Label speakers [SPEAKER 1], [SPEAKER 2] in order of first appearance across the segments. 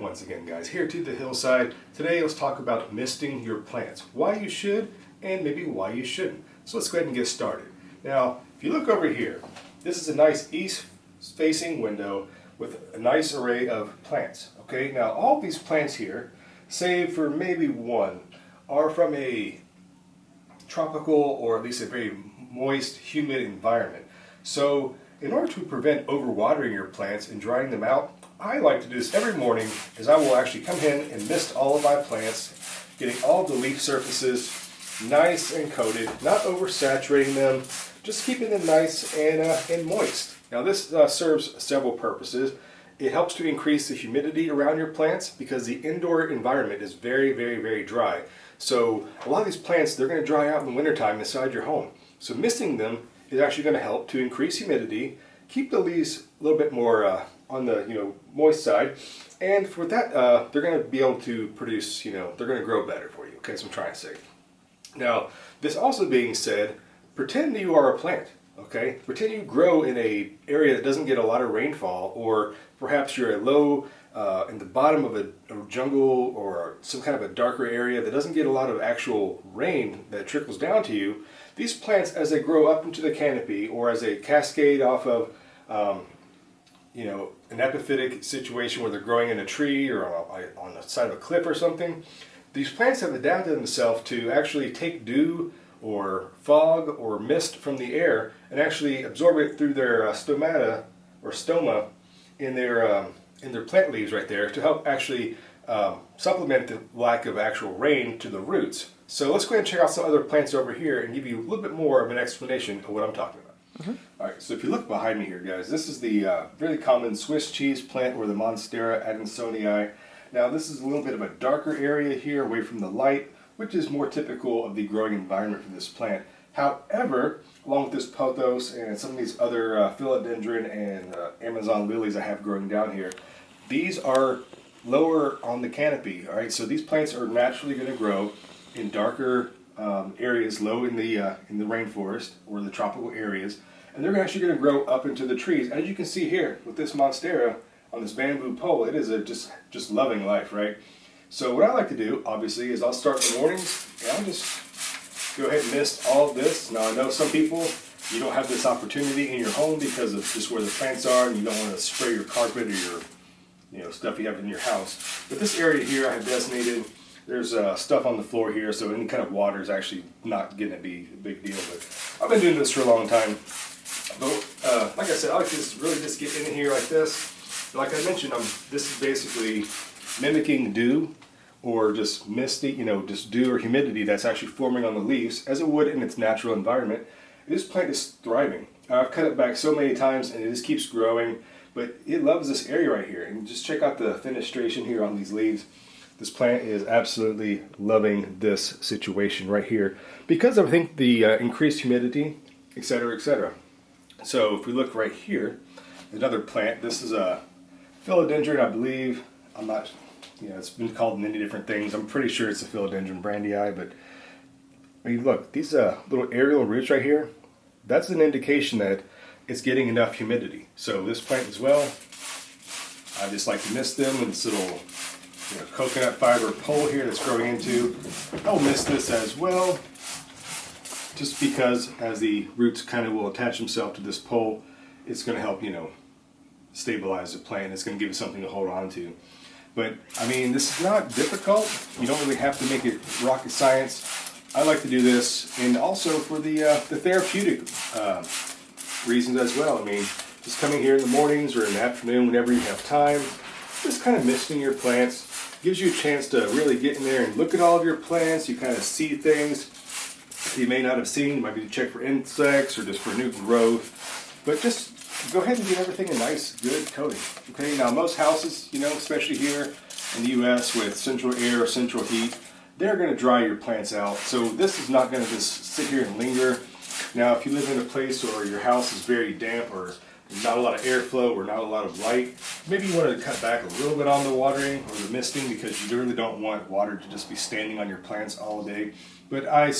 [SPEAKER 1] back once again, guys, here to the hillside. Today let's talk about misting your plants, why you should and maybe why you shouldn't. So let's go ahead and get started. Now if you look over here, this is a nice east facing window with a nice array of plants. Okay, now all these plants here, save for maybe one, are from a tropical or at least a very moist, humid environment. So in order to prevent overwatering your plants and drying them out, I like to do this every morning, is I will actually come in and mist all of my plants, getting all the leaf surfaces nice and coated, not oversaturating them, just keeping them nice and moist. Now this serves several purposes. It helps to increase the humidity around your plants because the indoor environment is very, very, very dry. So a lot of these plants, they're going to dry out in the wintertime inside your home. So misting them is actually going to help to increase humidity, keep the leaves a little bit more on the moist side, and for that they're going to be able to produce, they're going to grow better for you. Okay, that's what I'm trying to say. Now, this also being said, pretend you are a plant. Okay, pretend you grow in a area that doesn't get a lot of rainfall, or perhaps you're low in the bottom of a jungle or some kind of a darker area that doesn't get a lot of actual rain that trickles down to you. These plants, as they grow up into the canopy or as they cascade off of an epiphytic situation where they're growing in a tree or on the side of a cliff or something, these plants have adapted themselves to actually take dew or fog or mist from the air and actually absorb it through their stomata or stoma in their plant leaves right there to help actually supplement the lack of actual rain to the roots. So let's go ahead and check out some other plants over here and give you a little bit more of an explanation of what I'm talking about. Alright, so if you look behind me here, guys, this is the really common Swiss cheese plant, or the Monstera adansonii. Now this is a little bit of a darker area here away from the light, which is more typical of the growing environment for this plant. However, along with this pothos and some of these other philodendron and Amazon lilies I have growing down here, these are lower on the canopy. Alright, so these plants are naturally going to grow in darker areas, low in the rainforest or the tropical areas, and they're actually going to grow up into the trees. As you can see here with this Monstera on this bamboo pole, it is a just loving life, right? So what I like to do, obviously, is I'll start in the mornings and I'll just go ahead and mist all of this. Now I know some people, you don't have this opportunity in your home because of just where the plants are, and you don't want to spray your carpet or your stuff you have in your house. But this area here I have designated. There's stuff on the floor here, so any kind of water is actually not going to be a big deal. But I've been doing this for a long time. But like I said, I like to really just get in here like this. Like I mentioned, this is basically mimicking dew or just misty, just dew or humidity that's actually forming on the leaves as it would in its natural environment. This plant is thriving. I've cut it back so many times and it just keeps growing, but it loves this area right here. And just check out the fenestration here on these leaves. This plant is absolutely loving this situation right here because of, I think, the increased humidity, etc., etc. So if we look right here, another plant. This is a philodendron, I believe. I'm not, it's been called many different things. I'm pretty sure it's a philodendron brandii, but when you look, these little aerial roots right here, that's an indication that it's getting enough humidity. So this plant as well, I just like to mist them with this little coconut fiber pole here that's growing into. I'll mist this as well, just because as the roots kind of will attach themselves to this pole, it's going to help, stabilize the plant. It's going to give it something to hold on to. But I mean, this is not difficult. You don't really have to make it rocket science. I like to do this, and also for the therapeutic reasons as well. I mean, just coming here in the mornings or in the afternoon, whenever you have time, just kind of misting your plants. Gives you a chance to really get in there and look at all of your plants. You kind of see things you may not have seen. You might be to check for insects or just for new growth. But just go ahead and give everything a nice, good coating. Okay, now most houses, especially here in the U.S. with central air, central heat, they're going to dry your plants out. So this is not going to just sit here and linger. Now, if you live in a place where your house is very damp or not a lot of airflow or not a lot of light, maybe you want to cut back a little bit on the watering or the misting because you really don't want water to just be standing on your plants all day. But I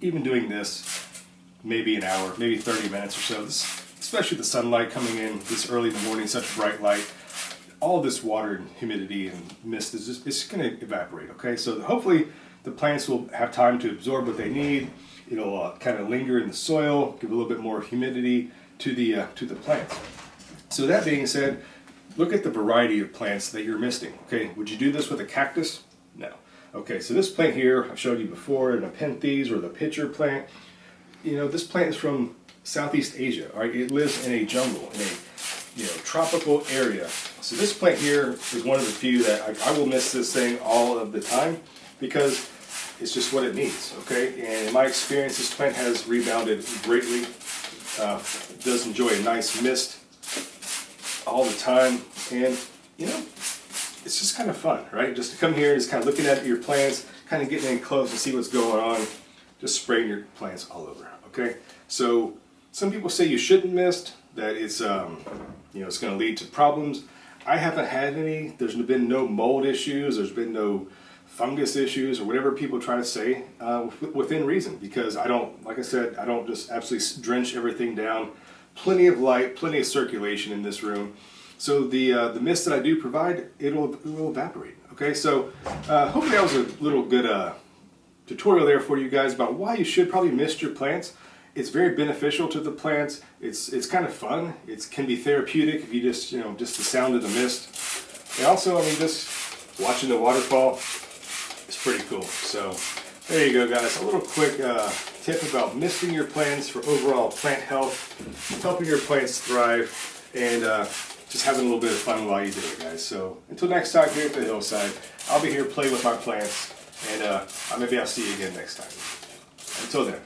[SPEAKER 1] even doing this maybe an hour, maybe 30 minutes or so, especially the sunlight coming in this early in the morning, such bright light, all this water and humidity and mist is just, it's going to evaporate. Okay, so hopefully the plants will have time to absorb what they need. It'll kind of linger in the soil, give a little bit more humidity to the plants. So that being said, look at the variety of plants that you're misting. Okay, would you do this with a cactus? No. Okay, so this plant here I've showed you before, an Nepenthes or the pitcher plant. You know, this plant is from Southeast Asia. All right, it lives in a jungle, in a tropical area. So this plant here is one of the few that I will miss this thing all of the time because it's just what it needs. Okay, and in my experience, this plant has rebounded greatly. Does enjoy a nice mist all the time, and you know, it's just kind of fun, right? Just to come here and just kind of looking at your plants, kind of getting in close and see what's going on, just spraying your plants all over. Okay, so some people say you shouldn't mist, that it's it's going to lead to problems. I haven't had any. There's been no mold issues. There's been no fungus issues or whatever people try to say within reason, because I don't, like I said, I don't just absolutely drench everything down. Plenty of light, plenty of circulation in this room. So the mist that I do provide, it will evaporate. Okay, so hopefully that was a little good tutorial there for you guys about why you should probably mist your plants. It's very beneficial to the plants. It's kind of fun. It can be therapeutic if you just just the sound of the mist. And also, I mean, just watching the waterfall is pretty cool. So there you go, guys. A little quick tip about misting your plants for overall plant health, helping your plants thrive, and just having a little bit of fun while you do it, guys. So until next time here at the hillside, I'll be here playing with my plants, and maybe I'll see you again next time. Until then.